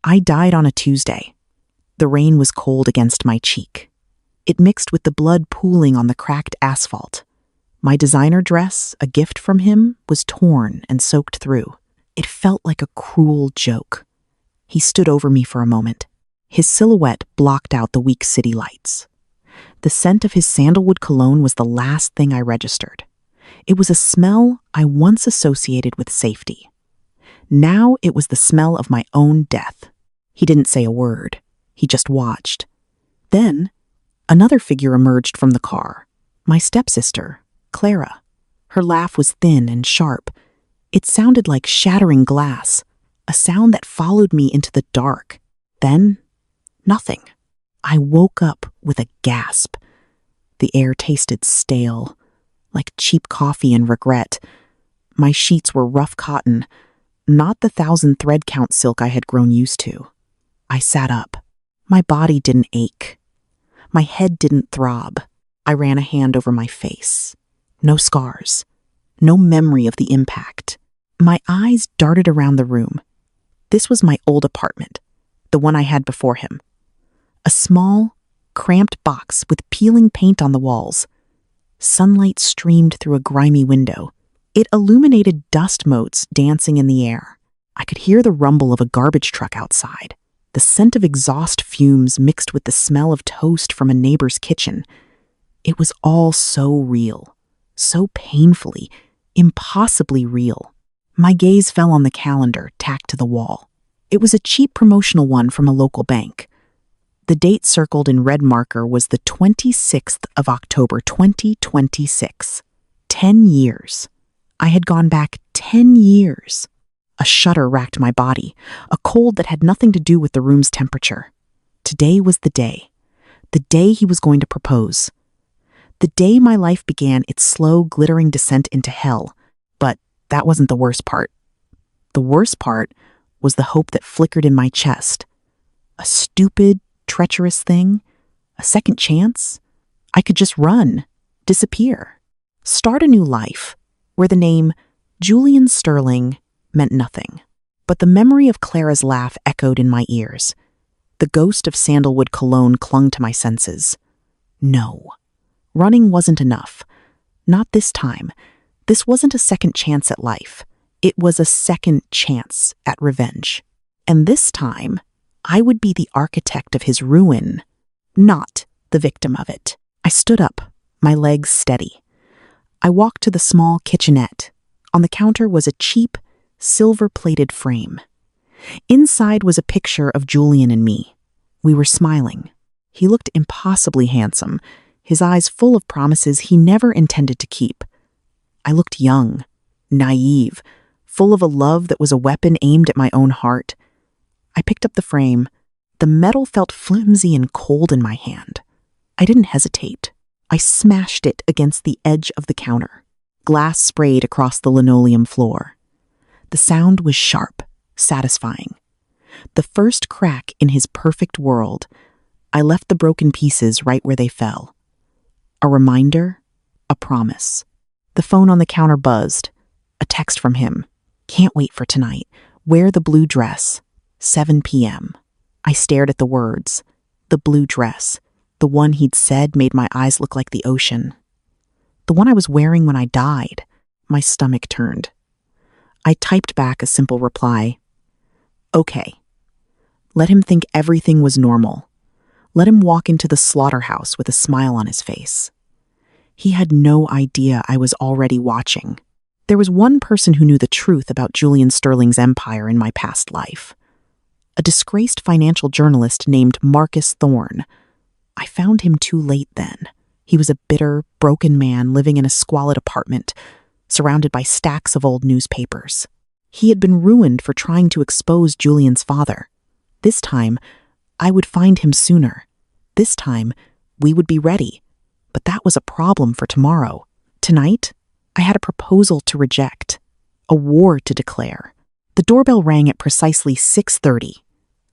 I died on a Tuesday. The rain was cold against my cheek. It mixed with the blood pooling on the cracked asphalt. My designer dress, a gift from him, was torn and soaked through. It felt like a cruel joke. He stood over me for a moment. His silhouette blocked out the weak city lights. The scent of his sandalwood cologne was the last thing I registered. It was a smell I once associated with safety. Now it was the smell of my own death. He didn't say a word. He just watched. Then, another figure emerged from the car. My stepsister, Clara. Her laugh was thin and sharp. It sounded like shattering glass, a sound that followed me into the dark. Then, nothing. I woke up with a gasp. The air tasted stale, like cheap coffee and regret. My sheets were rough cotton, not the 1,000-thread count silk I had grown used to. I sat up. My body didn't ache. My head didn't throb. I ran a hand over my face. No scars. No memory of the impact. My eyes darted around the room. This was my old apartment, the one I had before him. A small, cramped box with peeling paint on the walls. Sunlight streamed through a grimy window. It illuminated dust motes dancing in the air. I could hear the rumble of a garbage truck outside. The scent of exhaust fumes mixed with the smell of toast from a neighbor's kitchen. It was all so real, so painfully, impossibly real. My gaze fell on the calendar tacked to the wall. It was a cheap promotional one from a local bank. The date circled in red marker was the 26th of October, 2026. 10 years. I had gone back 10 years. A shudder racked my body, a cold that had nothing to do with the room's temperature. Today was the day he was going to propose. The day my life began its slow, glittering descent into hell. But that wasn't the worst part. The worst part was the hope that flickered in my chest. A stupid, treacherous thing, a second chance. I could just run, disappear, start a new life where the name Julian Sterling meant nothing. But the memory of Clara's laugh echoed in my ears. The ghost of sandalwood cologne clung to my senses. No, running wasn't enough. Not this time. This wasn't a second chance at life. It was a second chance at revenge. And this time, I would be the architect of his ruin, not the victim of it. I stood up, my legs steady. I walked to the small kitchenette. On the counter was a cheap, silver-plated frame. Inside was a picture of Julian and me. We were smiling. He looked impossibly handsome, his eyes full of promises he never intended to keep. I looked young, naive, full of a love that was a weapon aimed at my own heart. I picked up the frame. The metal felt flimsy and cold in my hand. I didn't hesitate. I smashed it against the edge of the counter. Glass sprayed across the linoleum floor. The sound was sharp, satisfying. The first crack in his perfect world. I left the broken pieces right where they fell. A reminder, a promise. The phone on the counter buzzed. A text from him. Can't wait for tonight. Wear the blue dress. 7 p.m. I stared at the words. The blue dress. The one he'd said made my eyes look like the ocean. The one I was wearing when I died. My stomach turned. I typed back a simple reply. Okay. Let him think everything was normal. Let him walk into the slaughterhouse with a smile on his face. He had no idea I was already watching. There was one person who knew the truth about Julian Sterling's empire in my past life. A disgraced financial journalist named Marcus Thorne. I found him too late then. He was a bitter, broken man living in a squalid apartment, surrounded by stacks of old newspapers. He had been ruined for trying to expose Julian's father. This time, I would find him sooner. This time, we would be ready. But that was a problem for tomorrow. Tonight, I had a proposal to reject, a war to declare. The doorbell rang at precisely 6:30.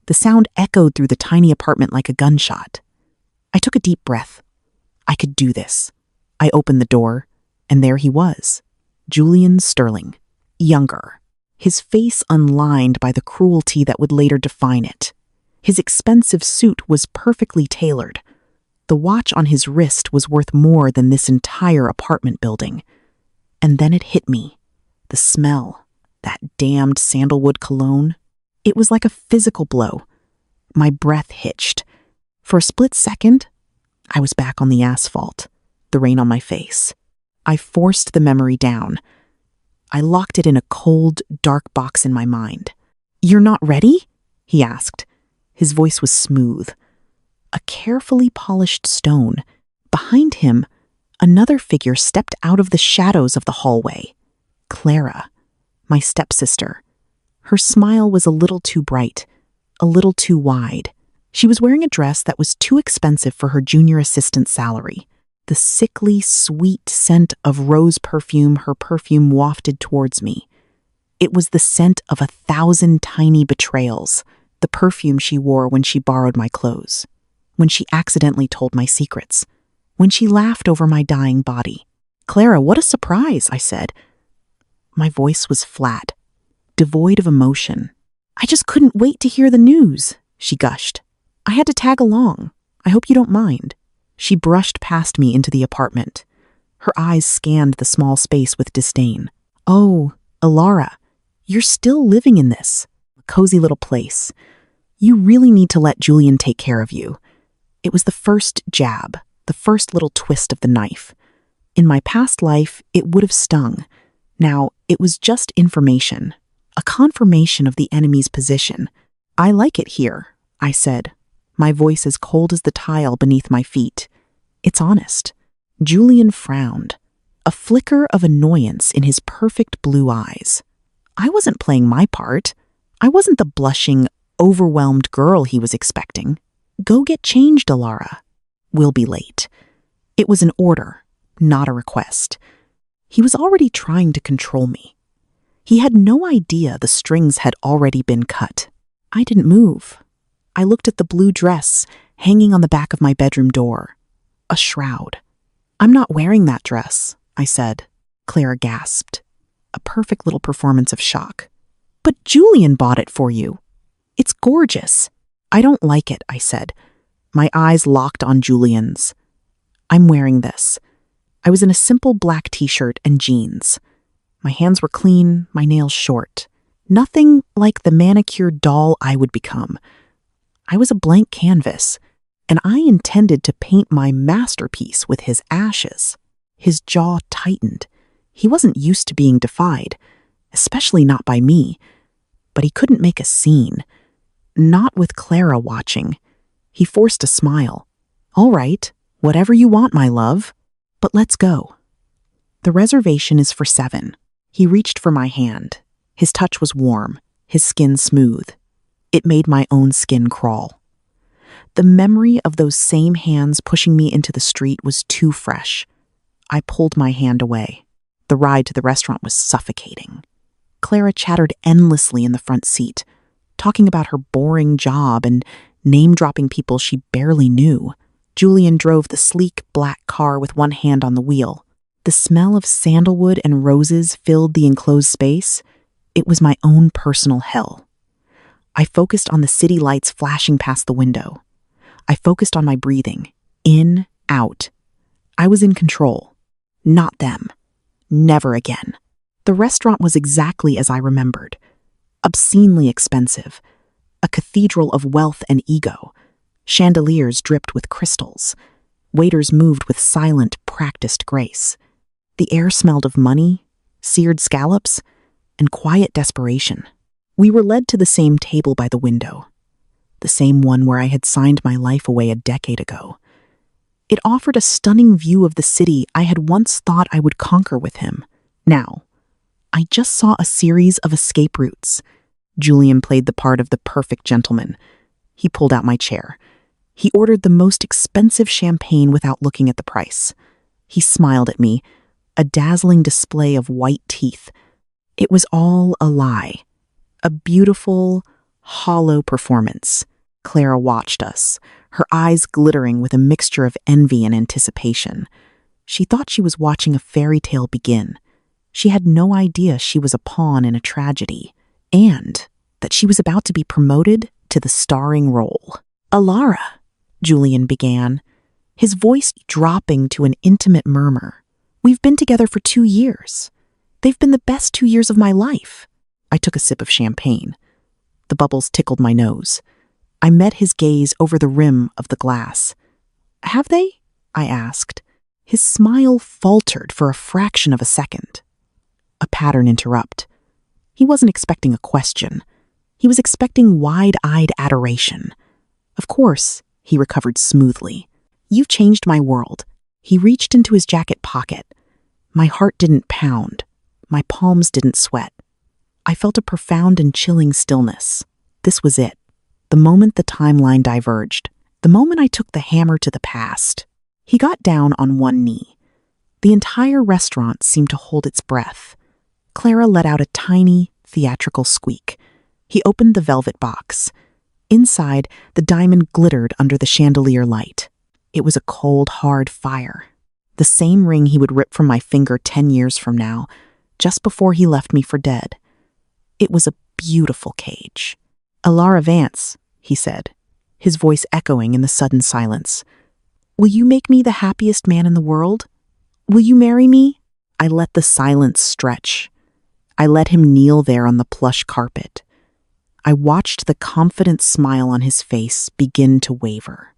The sound echoed through the tiny apartment like a gunshot. I took a deep breath. I could do this. I opened the door, and there he was, Julian Sterling, younger. his face unlined by the cruelty that would later define it. His expensive suit was perfectly tailored. The watch on his wrist was worth more than this entire apartment building. And then it hit me. The smell, that damned sandalwood cologne. It was like a physical blow. My breath hitched. For a split second, I was back on the asphalt, the rain on my face. I forced the memory down. I locked it in a cold, dark box in my mind. "You're not ready?" he asked. His voice was smooth. A carefully polished stone. Behind him, another figure stepped out of the shadows of the hallway. Clara, my stepsister. Her smile was a little too bright, a little too wide. She was wearing a dress that was too expensive for her junior assistant salary. The sickly, sweet scent of rose perfume her perfume wafted towards me. It was the scent of 1,000 tiny betrayals, the perfume she wore when she borrowed my clothes, when she accidentally told my secrets, when she laughed over my dying body. "Clara, what a surprise," I said. My voice was flat, devoid of emotion. "I just couldn't wait to hear the news," she gushed. "I had to tag along. I hope you don't mind." She brushed past me into the apartment. Her eyes scanned the small space with disdain. "Oh, Alara, you're still living in this cozy little place. You really need to let Julian take care of you." It was the first jab, the first little twist of the knife. In my past life, it would have stung. Now, it was just information, a confirmation of the enemy's position. "I like it here," I said, my voice as cold as the tile beneath my feet. "It's honest." Julian frowned, a flicker of annoyance in his perfect blue eyes. I wasn't playing my part. I wasn't the blushing, overwhelmed girl he was expecting. "Go get changed, Alara. We'll be late." It was an order, not a request. He was already trying to control me. He had no idea the strings had already been cut. I didn't move. I looked at the blue dress hanging on the back of my bedroom door. A shroud. "I'm not wearing that dress," I said. Clara gasped. A perfect little performance of shock. "But Julian bought it for you. It's gorgeous." "I don't like it," I said. My eyes locked on Julian's. "I'm wearing this." I was in a simple black t-shirt and jeans. My hands were clean, my nails short. Nothing like the manicured doll I would become. I was a blank canvas, and I intended to paint my masterpiece with his ashes. His jaw tightened. He wasn't used to being defied, especially not by me. But he couldn't make a scene. Not with Clara watching. He forced a smile. "All right, whatever you want, my love. But let's go." "The reservation is for 7. He reached for my hand. His touch was warm, his skin smooth. It made my own skin crawl. The memory of those same hands pushing me into the street was too fresh. I pulled my hand away. The ride to the restaurant was suffocating. Clara chattered endlessly in the front seat, talking about her boring job and name-dropping people she barely knew. Julian drove the sleek black car with one hand on the wheel. The smell of sandalwood and roses filled the enclosed space. It was my own personal hell. I focused on the city lights flashing past the window. I focused on my breathing. In, out. I was in control. Not them. Never again. The restaurant was exactly as I remembered. Obscenely expensive. A cathedral of wealth and ego. Chandeliers dripped with crystals. Waiters moved with silent, practiced grace. The air smelled of money, seared scallops, and quiet desperation. We were led to the same table by the window, the same one where I had signed my life away a decade ago. It offered a stunning view of the city I had once thought I would conquer with him. Now, I just saw a series of escape routes. Julian played the part of the perfect gentleman. He pulled out my chair. He ordered the most expensive champagne without looking at the price. He smiled at me, a dazzling display of white teeth. It was all a lie. A beautiful, hollow performance. Clara watched us, her eyes glittering with a mixture of envy and anticipation. She thought she was watching a fairy tale begin. She had no idea she was a pawn in a tragedy, and that she was about to be promoted to the starring role. "Alara," Julian began, his voice dropping to an intimate murmur. "We've been together for 2 years. They've been the best 2 years of my life." I took a sip of champagne. The bubbles tickled my nose. I met his gaze over the rim of the glass. "Have they?" I asked. His smile faltered for a fraction of a second. A pattern interrupt. He wasn't expecting a question. He was expecting wide-eyed adoration. "Of course," he recovered smoothly. "You've changed my world." He reached into his jacket pocket. My heart didn't pound. My palms didn't sweat. I felt a profound and chilling stillness. This was it. The moment the timeline diverged. The moment I took the hammer to the past. He got down on one knee. The entire restaurant seemed to hold its breath. Clara let out a tiny, theatrical squeak. He opened the velvet box. Inside, the diamond glittered under the chandelier light. It was a cold, hard fire. The same ring he would rip from my finger 10 years from now, just before he left me for dead. It was a beautiful cage. "Alara Vance," he said, his voice echoing in the sudden silence. "Will you make me the happiest man in the world? Will you marry me?" I let the silence stretch. I let him kneel there on the plush carpet. I watched the confident smile on his face begin to waver.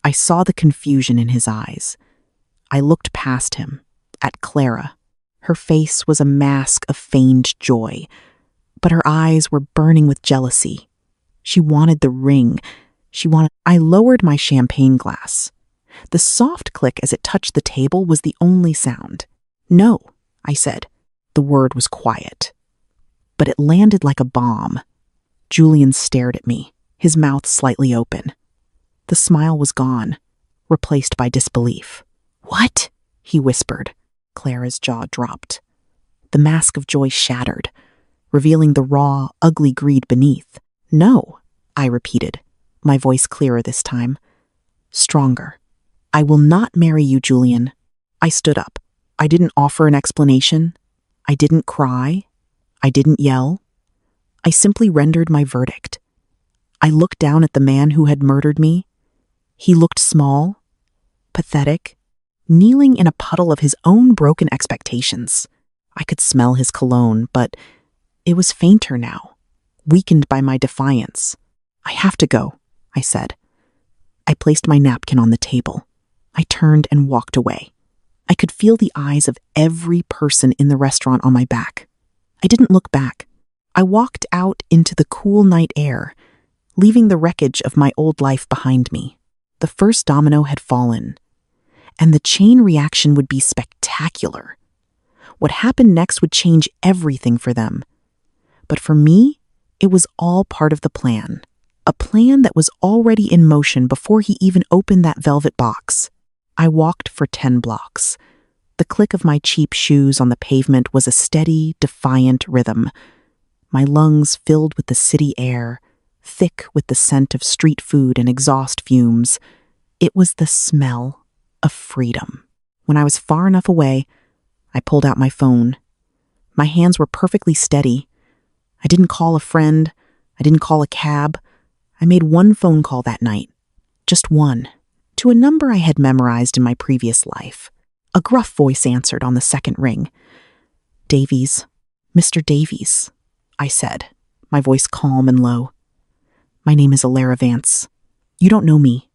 I saw the confusion in his eyes. I looked past him, at Clara. Her face was a mask of feigned joy, but her eyes were burning with jealousy. She wanted the ring. I lowered my champagne glass. The soft click as it touched the table was the only sound. "No," I said. The word was quiet. But it landed like a bomb. Julian stared at me, his mouth slightly open. The smile was gone, replaced by disbelief. "What?" he whispered. Clara's jaw dropped. The mask of joy shattered, revealing the raw, ugly greed beneath. "No," I repeated, my voice clearer this time. Stronger. "I will not marry you, Julian." I stood up. I didn't offer an explanation. I didn't cry. I didn't yell. I simply rendered my verdict. I looked down at the man who had murdered me. He looked small, pathetic, kneeling in a puddle of his own broken expectations. I could smell his cologne, but it was fainter now, weakened by my defiance. "I have to go," I said. I placed my napkin on the table. I turned and walked away. I could feel the eyes of every person in the restaurant on my back. I didn't look back. I walked out into the cool night air, leaving the wreckage of my old life behind me. The first domino had fallen, and the chain reaction would be spectacular. What happened next would change everything for them. But for me, it was all part of the plan. A plan that was already in motion before he even opened that velvet box. I walked for 10 blocks. The click of my cheap shoes on the pavement was a steady, defiant rhythm. My lungs filled with the city air, thick with the scent of street food and exhaust fumes. It was the smell of freedom. When I was far enough away, I pulled out my phone. My hands were perfectly steady. I didn't call a friend. I didn't call a cab. I made one phone call that night. Just one. To a number I had memorized in my previous life. A gruff voice answered on the second ring. "Davies, Mr. Davies," I said, my voice calm and low. "My name is Alara Vance. You don't know me,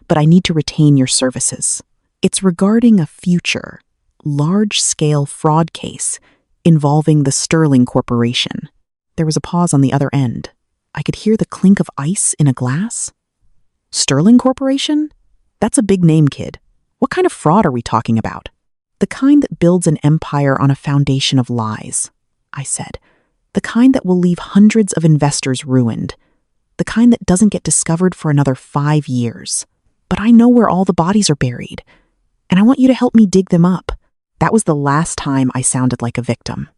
but I need to retain your services. It's regarding a future, large-scale fraud case involving the Sterling Corporation." There was a pause on the other end. I could hear the clink of ice in a glass. "Sterling Corporation? That's a big name, kid. What kind of fraud are we talking about?" "The kind that builds an empire on a foundation of lies," I said. "The kind that will leave hundreds of investors ruined. The kind that doesn't get discovered for another 5 years. But I know where all the bodies are buried, and I want you to help me dig them up." That was the last time I sounded like a victim.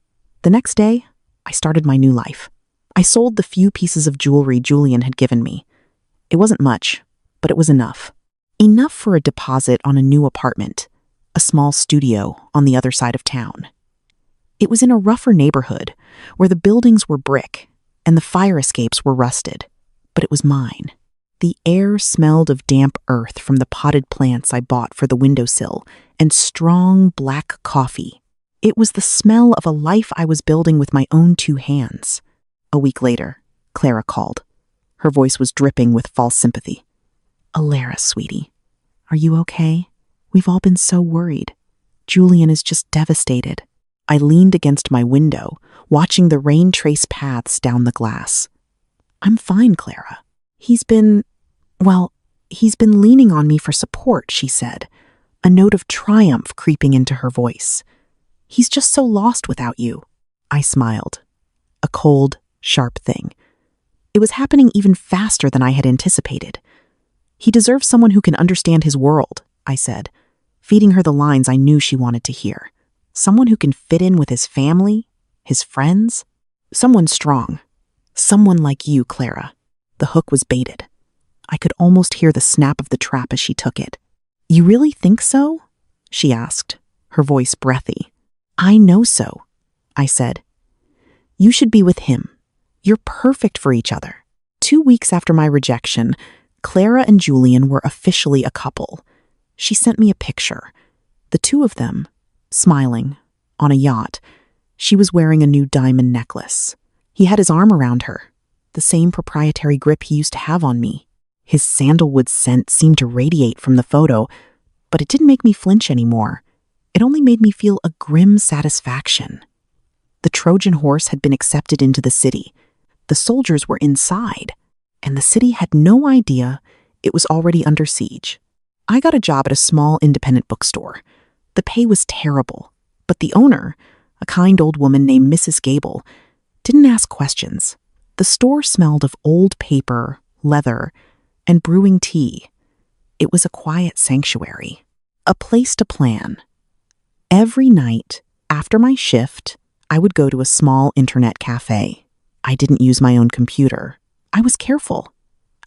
The next day, I started my new life. I sold the few pieces of jewelry Julian had given me. It wasn't much, but it was enough. Enough for a deposit on a new apartment, a small studio on the other side of town. It was in a rougher neighborhood, where the buildings were brick and the fire escapes were rusted, but it was mine. The air smelled of damp earth from the potted plants I bought for the windowsill and strong black coffee. It was the smell of a life I was building with my own 2 hands. A week later, Clara called. Her voice was dripping with false sympathy. "Alara, sweetie, are you okay? We've all been so worried. Julian is just devastated." I leaned against my window, watching the rain trace paths down the glass. "I'm fine, Clara. He's been leaning on me for support," she said, a note of triumph creeping into her voice. "He's just so lost without you." I smiled. A cold, sharp thing. It was happening even faster than I had anticipated. "He deserves someone who can understand his world," I said, feeding her the lines I knew she wanted to hear. Someone who can fit in with his family, his friends. Someone strong. Someone like you, Clara. The hook was baited. I could almost hear the snap of the trap as she took it. "You really think so?" she asked, her voice breathy. "I know so," I said. "You should be with him. You're perfect for each other." 2 weeks after my rejection, Clara and Julian were officially a couple. She sent me a picture. The 2 of them, smiling, on a yacht. She was wearing a new diamond necklace. He had his arm around her, the same proprietary grip he used to have on me. His sandalwood scent seemed to radiate from the photo, but it didn't make me flinch anymore. It only made me feel a grim satisfaction. The Trojan horse had been accepted into the city. The soldiers were inside, and the city had no idea it was already under siege. I got a job at a small independent bookstore. The pay was terrible, but the owner, a kind old woman named Mrs. Gable, didn't ask questions. The store smelled of old paper, leather, and brewing tea. It was a quiet sanctuary, a place to plan. Every night, after my shift, I would go to a small internet cafe. I didn't use my own computer. I was careful.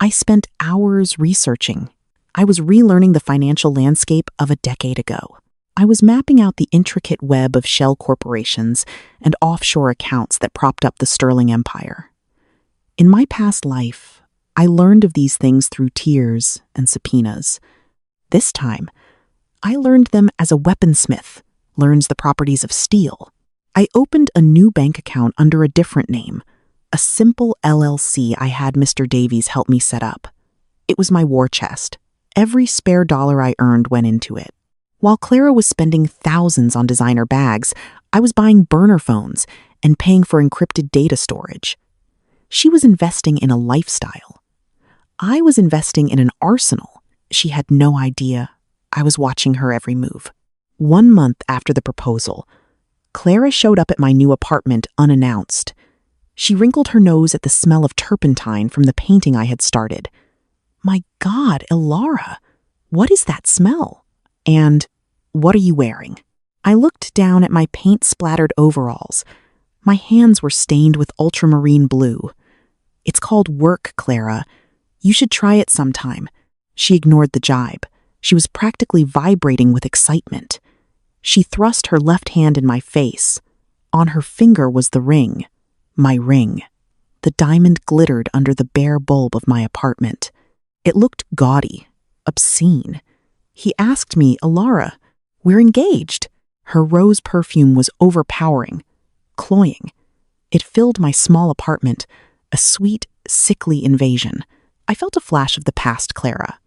I spent hours researching. I was relearning the financial landscape of a decade ago. I was mapping out the intricate web of shell corporations and offshore accounts that propped up the Sterling Empire. In my past life, I learned of these things through tears and subpoenas. This time, I learned them as a weaponsmith learns the properties of steel. I opened a new bank account under a different name, a simple LLC I had Mr. Davies help me set up. It was my war chest. Every spare dollar I earned went into it. While Clara was spending thousands on designer bags, I was buying burner phones and paying for encrypted data storage. She was investing in a lifestyle. I was investing in an arsenal. She had no idea. I was watching her every move. 1 month after the proposal, Clara showed up at my new apartment unannounced. She wrinkled her nose at the smell of turpentine from the painting I had started. "My God, Ilara, what is that smell? And what are you wearing?" I looked down at my paint-splattered overalls. My hands were stained with ultramarine blue. "It's called work, Clara. You should try it sometime." She ignored the jibe. She was practically vibrating with excitement. She thrust her left hand in my face. On her finger was the ring. My ring. The diamond glittered under the bare bulb of my apartment. It looked gaudy, obscene. He asked me, "Ilara, we're engaged." Her rose perfume was overpowering, cloying. It filled my small apartment, a sweet, sickly invasion. I felt a flash of the past Clara,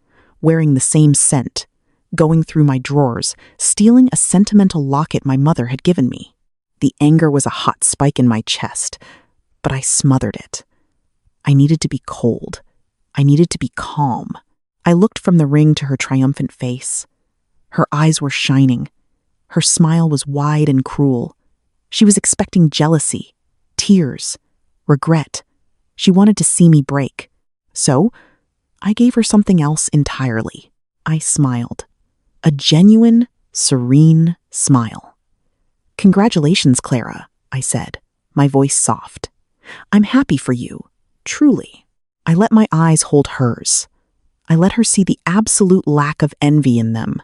wearing the same scent, going through my drawers, stealing a sentimental locket my mother had given me. The anger was a hot spike in my chest, but I smothered it. I needed to be cold. I needed to be calm. I looked from the ring to her triumphant face. Her eyes were shining. Her smile was wide and cruel. She was expecting jealousy, tears, regret. She wanted to see me break. So, I gave her something else entirely. I smiled. A genuine, serene smile. "Congratulations, Clara," I said, my voice soft. "I'm happy for you, truly." I let my eyes hold hers. I let her see the absolute lack of envy in them.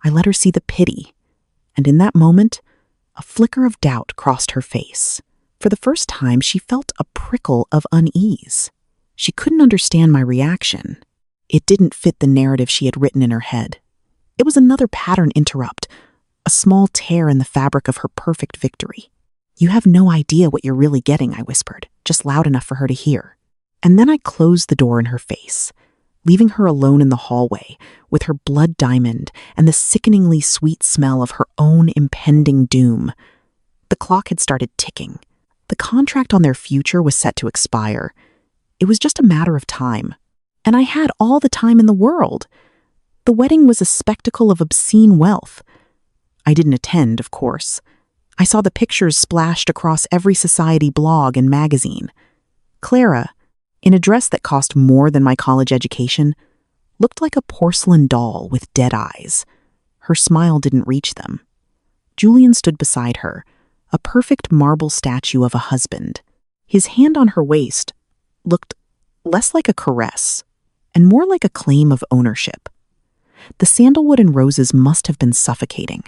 I let her see the pity. And in that moment, A flicker of doubt crossed her face. For the first time, she felt a prickle of unease. She couldn't understand my reaction. It didn't fit the narrative she had written in her head. It was another pattern interrupt, a small tear in the fabric of her perfect victory. "You have no idea what you're really getting," I whispered, just loud enough for her to hear. And then I closed the door in her face, leaving her alone in the hallway with her blood diamond and the sickeningly sweet smell of her own impending doom. The clock had started ticking. The contract on their future was set to expire. It was just a matter of time. And I had all the time in the world. The wedding was a spectacle of obscene wealth. I didn't attend, of course. I saw the pictures splashed across every society blog and magazine. Clara, in a dress that cost more than my college education, looked like a porcelain doll with dead eyes. Her smile didn't reach them. Julian stood beside her, a perfect marble statue of a husband. His hand on her waist looked less like a caress and more like a claim of ownership. The sandalwood and roses must have been suffocating.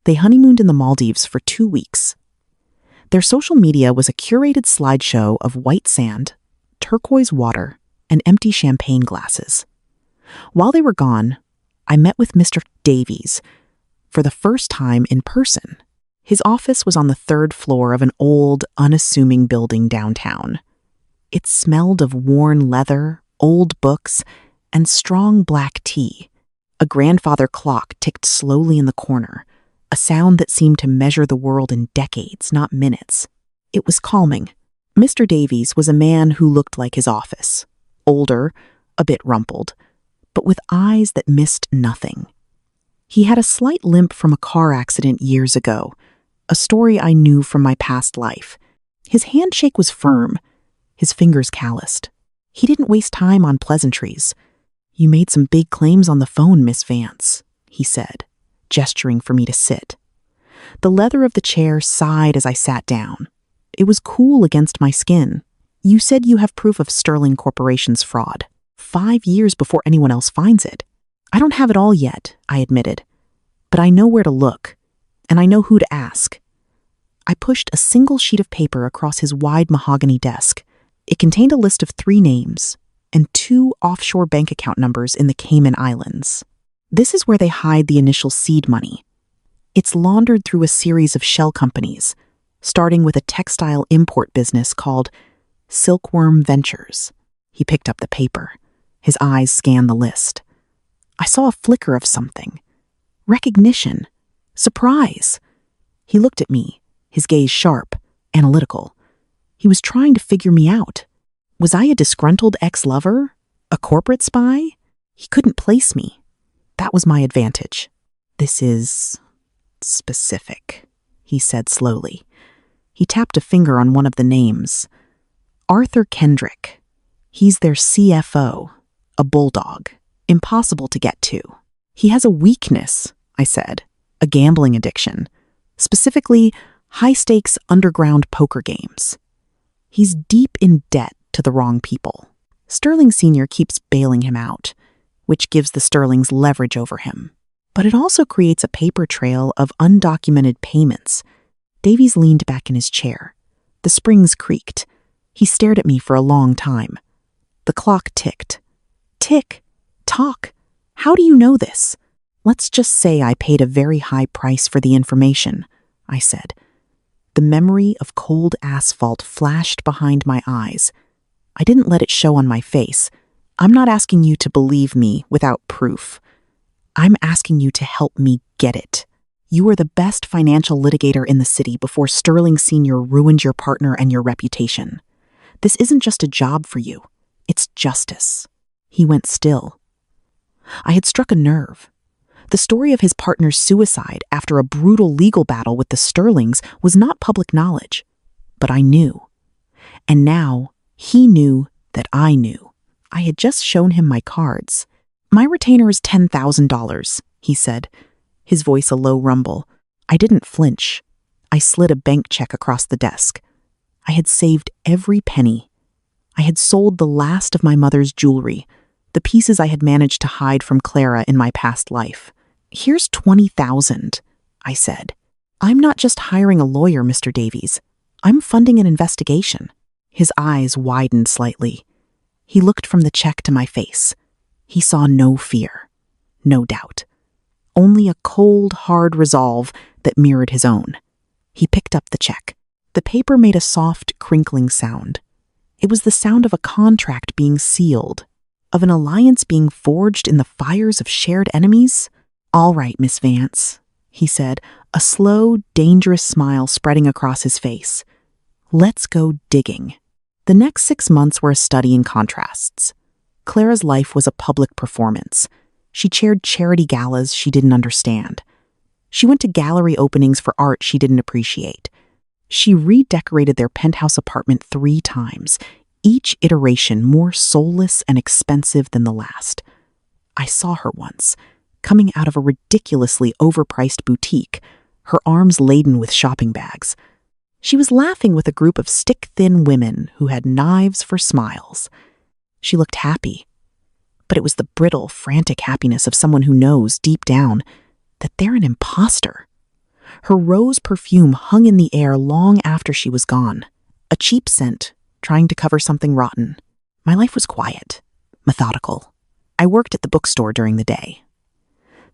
They honeymooned in the Maldives for 2 weeks. Their social media was a curated slideshow of white sand, turquoise water, and empty champagne glasses. While they were gone, I met with Mr. Davies for the first time in person. His office was on the 3rd floor of an old, unassuming building downtown. It smelled of worn leather, old books, and strong black tea. A grandfather clock ticked slowly in the corner, a sound that seemed to measure the world in decades, not minutes. It was calming. Mr. Davies was a man who looked like his office, older, a bit rumpled, but with eyes that missed nothing. He had a slight limp from a car accident years ago, a story I knew from my past life. His handshake was firm, his fingers calloused. He didn't waste time on pleasantries. "You made some big claims on the phone, Miss Vance," he said, gesturing for me to sit. The leather of the chair sighed as I sat down. It was cool against my skin. "You said you have proof of Sterling Corporation's fraud. 5 years before anyone else finds it." "I don't have it all yet," I admitted. "But I know where to look, and I know who to ask." I pushed a single sheet of paper across his wide mahogany desk. It contained a list of 3 names and 2 offshore bank account numbers in the Cayman Islands. This is where they hide the initial seed money. It's laundered through a series of shell companies, starting with a textile import business called Silkworm Ventures. He picked up the paper. His eyes scanned the list. I saw a flicker of something. Recognition. Surprise. He looked at me, his gaze sharp, analytical. He was trying to figure me out. Was I a disgruntled ex-lover? A corporate spy? He couldn't place me. That was my advantage. "This is specific," he said slowly. He tapped a finger on one of the names. "Arthur Kendrick. He's their CFO, a bulldog, impossible to get to. He has a weakness," I said, "a gambling addiction, specifically high-stakes underground poker games. He's deep in debt to the wrong people. Sterling Sr. keeps bailing him out, which gives the Sterlings leverage over him. But it also creates a paper trail of undocumented payments." Davies leaned back in his chair. The springs creaked. He stared at me for a long time. The clock ticked. "Tick, tock. How do you know this?" "Let's just say I paid a very high price for the information," I said. The memory of cold asphalt flashed behind my eyes. I didn't let it show on my face. "I'm not asking you to believe me without proof. I'm asking you to help me get it. You were the best financial litigator in the city before Sterling Sr. ruined your partner and your reputation. This isn't just a job for you. It's justice." He went still. I had struck a nerve. The story of his partner's suicide after a brutal legal battle with the Sterlings was not public knowledge, but I knew. And now he knew that I knew. I had just shown him my cards. "My retainer is $10,000, he said, his voice a low rumble. I didn't flinch. I slid a bank check across the desk. I had saved every penny. I had sold the last of my mother's jewelry, the pieces I had managed to hide from Clara in my past life. "Here's $20,000, I said. I'm not just hiring a lawyer, Mr. Davies. I'm funding an investigation. His eyes widened slightly. He looked from the check to my face. He saw no fear, no doubt. Only a cold, hard resolve that mirrored his own. He picked up the check. The paper made a soft, crinkling sound. It was the sound of a contract being sealed, of an alliance being forged in the fires of shared enemies. "All right, Miss Vance," he said, a slow, dangerous smile spreading across his face. "Let's go digging." The next 6 months were a study in contrasts. Clara's life was a public performance. She chaired charity galas she didn't understand. She went to gallery openings for art she didn't appreciate. She redecorated their penthouse apartment 3 times, each iteration more soulless and expensive than the last. I saw her once, coming out of a ridiculously overpriced boutique, her arms laden with shopping bags. She was laughing with a group of stick-thin women who had knives for smiles. She looked happy, but it was the brittle, frantic happiness of someone who knows, deep down, that they're an imposter. Her rose perfume hung in the air long after she was gone, a cheap scent, trying to cover something rotten. My life was quiet, methodical. I worked at the bookstore during the day.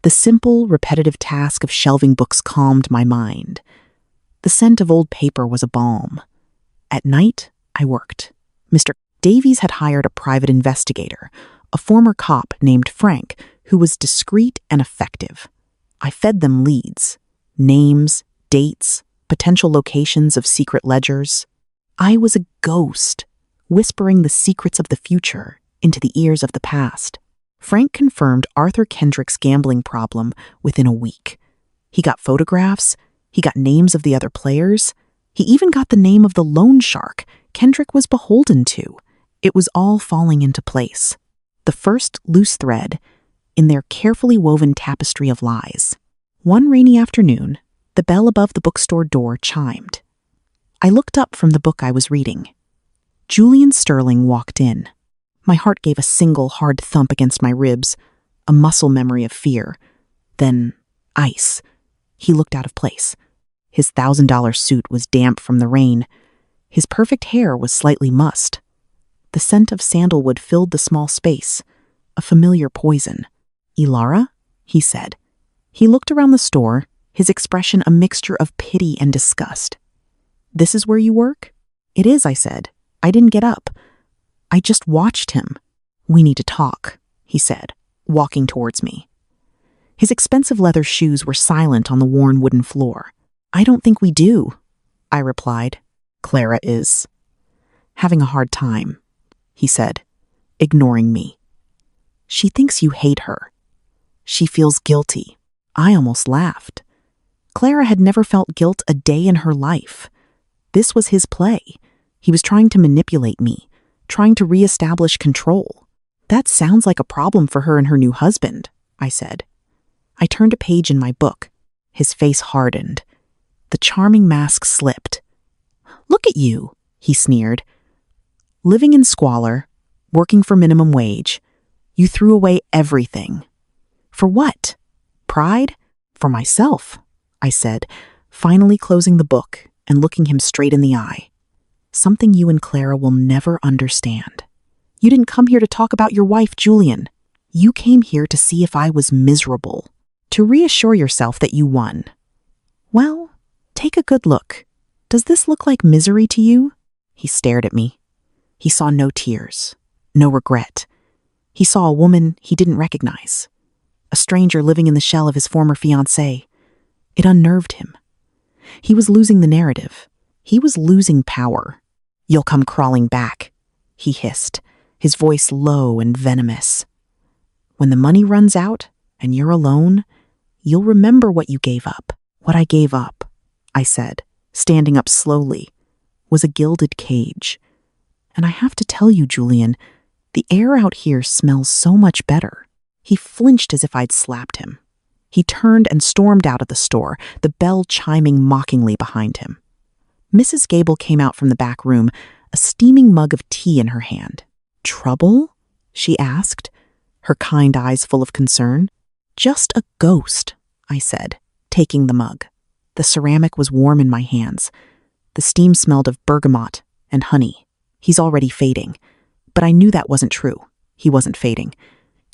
The simple, repetitive task of shelving books calmed my mind. The scent of old paper was a balm. At night, I worked. Mr. Davies had hired a private investigator, a former cop named Frank, who was discreet and effective. I fed them leads, names, dates, potential locations of secret ledgers. I was a ghost, whispering the secrets of the future into the ears of the past. Frank confirmed Arthur Kendrick's gambling problem within a week. He got photographs, he got names of the other players, he even got the name of the loan shark Kendrick was beholden to. It was all falling into place. The first loose thread in their carefully woven tapestry of lies. One rainy afternoon, the bell above the bookstore door chimed. I looked up from the book I was reading. Julian Sterling walked in. My heart gave a single hard thump against my ribs, a muscle memory of fear. Then, ice. He looked out of place. His $1,000 suit was damp from the rain. His perfect hair was slightly mussed. The scent of sandalwood filled the small space, a familiar poison. "Ilara?" he said. He looked around the store, his expression a mixture of pity and disgust. "This is where you work?" "It is," I said. I didn't get up. I just watched him. "We need to talk," he said, walking towards me. His expensive leather shoes were silent on the worn wooden floor. "I don't think we do," I replied. "Clara is having a hard time," he said, ignoring me. "She thinks you hate her. She feels guilty." I almost laughed. Clara had never felt guilt a day in her life. This was his play. He was trying to manipulate me, trying to reestablish control. "That sounds like a problem for her and her new husband," I said. I turned a page in my book. His face hardened. The charming mask slipped. "Look at you," he sneered. "Living in squalor, working for minimum wage. You threw away everything. For what? Pride? For myself," I said, finally closing the book and looking him straight in the eye. "Something you and Clara will never understand. You didn't come here to talk about your wife, Julian. You came here to see if I was miserable, to reassure yourself that you won. Well, take a good look. Does this look like misery to you?" He stared at me. He saw no tears, no regret. He saw a woman he didn't recognize, a stranger living in the shell of his former fiancée. It unnerved him. He was losing the narrative. He was losing power. "You'll come crawling back," he hissed, his voice low and venomous. "When the money runs out and you're alone, you'll remember what you gave up." "What I gave up," I said, standing up slowly, was a gilded cage. "And I have to tell you, Julian, the air out here smells so much better." He flinched as if I'd slapped him. He turned and stormed out of the store, the bell chiming mockingly behind him. Mrs. Gable came out from the back room, a steaming mug of tea in her hand. "Trouble?" she asked, her kind eyes full of concern. "Just a ghost," I said, taking the mug. The ceramic was warm in my hands. The steam smelled of bergamot and honey. He's already fading. But I knew that wasn't true. He wasn't fading.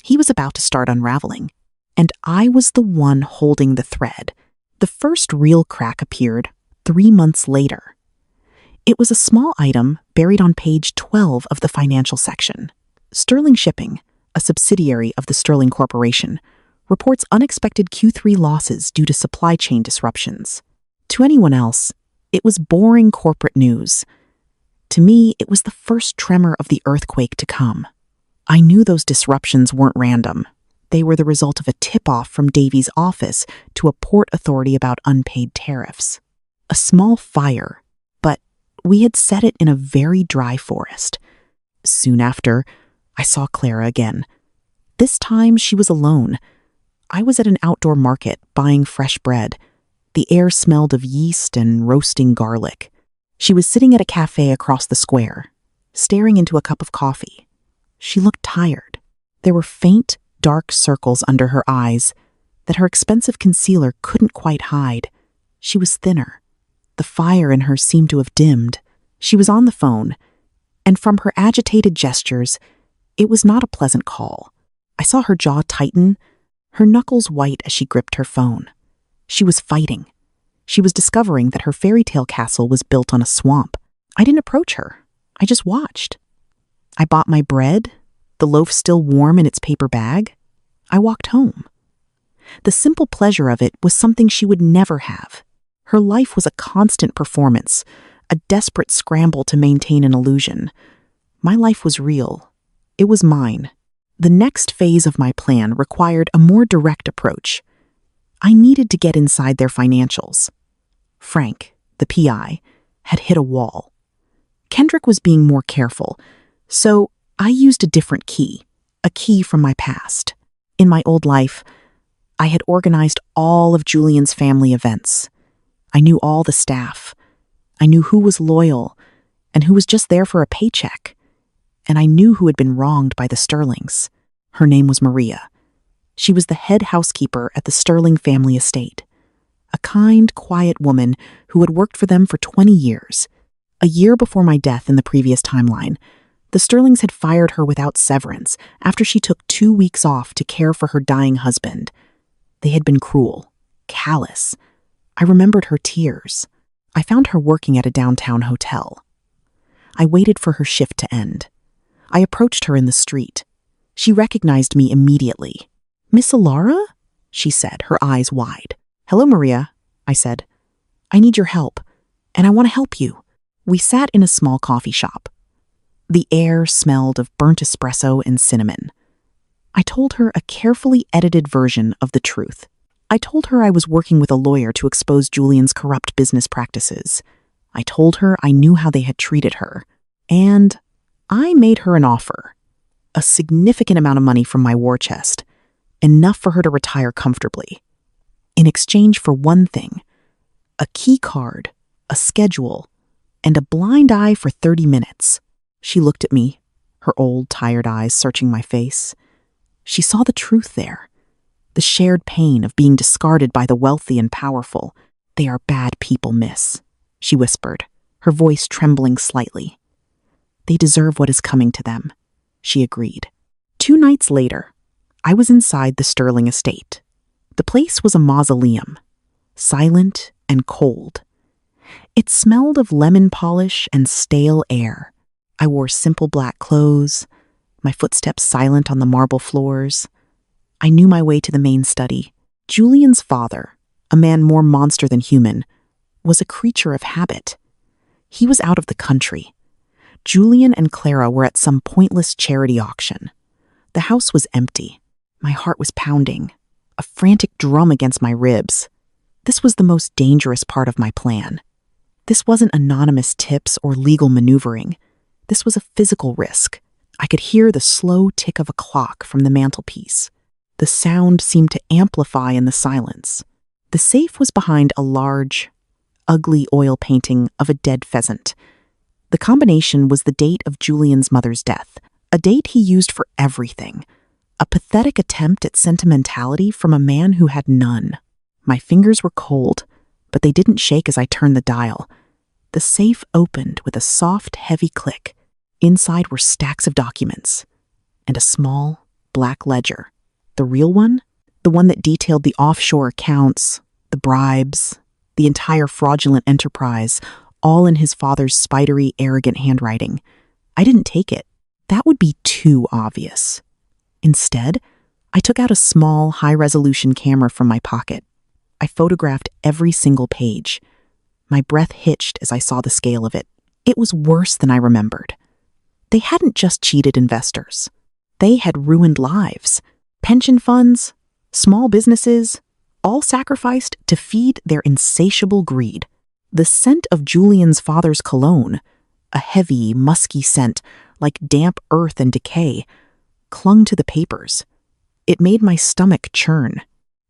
He was about to start unraveling. And I was the one holding the thread. The first real crack appeared 3 months later. It was a small item buried on page 12 of the financial section. Sterling Shipping, a subsidiary of the Sterling Corporation, reports unexpected Q3 losses due to supply chain disruptions. To anyone else, it was boring corporate news. To me, it was the first tremor of the earthquake to come. I knew those disruptions weren't random. They were the result of a tip-off from Davy's office to a port authority about unpaid tariffs. A small fire, but we had set it in a very dry forest. Soon after, I saw Clara again. This time, she was alone. I was at an outdoor market buying fresh bread. The air smelled of yeast and roasting garlic. She was sitting at a cafe across the square, staring into a cup of coffee. She looked tired. There were faint, dark circles under her eyes that her expensive concealer couldn't quite hide. She was thinner. The fire in her seemed to have dimmed. She was on the phone, and from her agitated gestures, it was not a pleasant call. I saw her jaw tighten, her knuckles white as she gripped her phone. She was fighting. She was discovering that her fairy tale castle was built on a swamp. I didn't approach her. I just watched. I bought my bread, the loaf still warm in its paper bag. I walked home. The simple pleasure of it was something she would never have. Her life was a constant performance, a desperate scramble to maintain an illusion. My life was real. It was mine. The next phase of my plan required a more direct approach. I needed to get inside their financials. Frank, the PI, had hit a wall. Kendrick was being more careful, so I used a different key, a key from my past. In my old life, I had organized all of Julian's family events. I knew all the staff. I knew who was loyal and who was just there for a paycheck. And I knew who had been wronged by the Sterlings. Her name was Maria. She was the head housekeeper at the Sterling family estate. A kind, quiet woman who had worked for them for 20 years. A year before my death in the previous timeline, the Sterlings had fired her without severance after she took 2 weeks off to care for her dying husband. They had been cruel, callous. I remembered her tears. I found her working at a downtown hotel. I waited for her shift to end. I approached her in the street. She recognized me immediately. "Miss Alara?" she said, her eyes wide. "Hello, Maria," I said. "I need your help, and I want to help you." We sat in a small coffee shop. The air smelled of burnt espresso and cinnamon. I told her a carefully edited version of the truth. I told her I was working with a lawyer to expose Julian's corrupt business practices. I told her I knew how they had treated her. And I made her an offer. A significant amount of money from my war chest. Enough for her to retire comfortably. In exchange for one thing, a key card, a schedule, and a blind eye for 30 minutes. She looked at me, her old, tired eyes searching my face. She saw the truth there, the shared pain of being discarded by the wealthy and powerful. "They are bad people, miss," she whispered, her voice trembling slightly. "They deserve what is coming to them," she agreed. 2 nights later, I was inside the Sterling estate. The place was a mausoleum, silent and cold. It smelled of lemon polish and stale air. I wore simple black clothes, my footsteps silent on the marble floors. I knew my way to the main study. Julian's father, a man more monster than human, was a creature of habit. He was out of the country. Julian and Clara were at some pointless charity auction. The house was empty. My heart was pounding, a frantic drum against my ribs. This was the most dangerous part of my plan. This wasn't anonymous tips or legal maneuvering. This was a physical risk. I could hear the slow tick of a clock from the mantelpiece. The sound seemed to amplify in the silence. The safe was behind a large, ugly oil painting of a dead pheasant. The combination was the date of Julian's mother's death, a date he used for everything, a pathetic attempt at sentimentality from a man who had none. My fingers were cold. but they didn't shake as I turned the dial. The safe opened with a soft, heavy click. Inside were stacks of documents and a small, black ledger. The real one? The one that detailed the offshore accounts, the bribes, the entire fraudulent enterprise, all in his father's spidery, arrogant handwriting. I didn't take it. That would be too obvious. Instead, I took out a small, high-resolution camera from my pocket. I photographed every single page. My breath hitched as I saw the scale of it. It was worse than I remembered. They hadn't just cheated investors. They had ruined lives. Pension funds, small businesses, all sacrificed to feed their insatiable greed. The scent of Julian's father's cologne, a heavy, musky scent like damp earth and decay, clung to the papers. It made my stomach churn.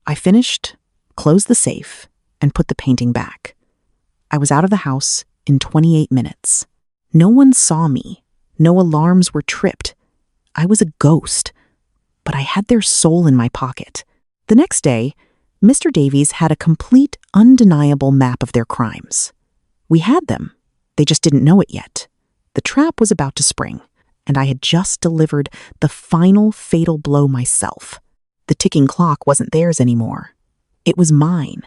I finished, closed the safe, and put the painting back. I was out of the house in 28 minutes. No one saw me. No alarms were tripped. I was a ghost, but I had their soul in my pocket. The next day, Mr. Davies had a complete, undeniable map of their crimes. We had them. They just didn't know it yet. The trap was about to spring, and I had just delivered the final fatal blow myself. The ticking clock wasn't theirs anymore. It was mine.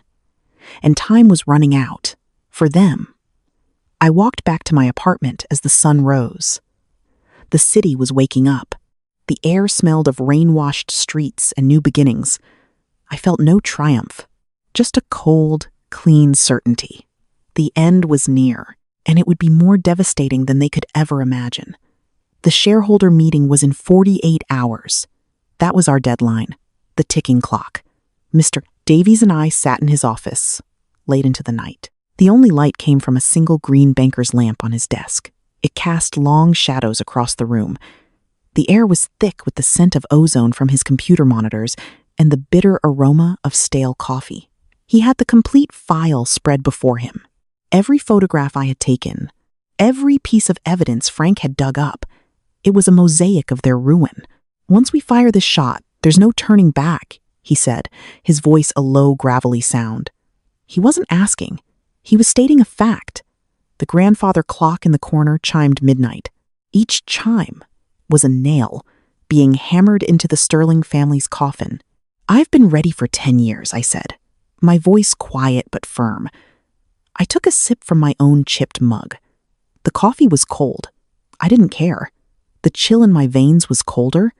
And time was running out. For them. I walked back to my apartment as the sun rose. The city was waking up. The air smelled of rain-washed streets and new beginnings. I felt no triumph, just a cold, clean certainty. The end was near, and it would be more devastating than they could ever imagine. The shareholder meeting was in 48 hours. That was our deadline, the ticking clock. Mr. Davies and I sat in his office, late into the night. The only light came from a single green banker's lamp on his desk. It cast long shadows across the room. The air was thick with the scent of ozone from his computer monitors and the bitter aroma of stale coffee. He had the complete file spread before him. Every photograph I had taken, every piece of evidence Frank had dug up, it was a mosaic of their ruin. "Once we fire this shot, there's no turning back," he said, his voice a low, gravelly sound. He wasn't asking. He was stating a fact. The grandfather clock in the corner chimed midnight. Each chime was a nail being hammered into the Sterling family's coffin. "I've been ready for 10 years, I said, my voice quiet but firm. I took a sip from my own chipped mug. The coffee was cold. I didn't care. The chill in my veins was colder.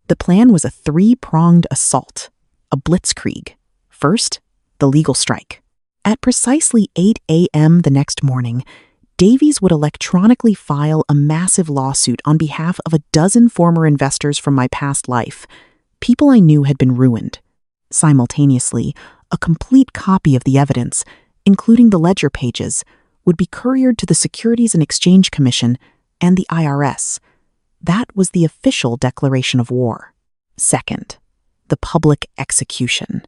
The plan was a three-pronged assault, a blitzkrieg. First, the legal strike. At precisely 8 a.m. the next morning, Davies would electronically file a massive lawsuit on behalf of a dozen former investors from my past life. People I knew had been ruined. Simultaneously, a complete copy of the evidence, including the ledger pages, would be couriered to the Securities and Exchange Commission and the IRS. That was the official declaration of war. Second, the public execution.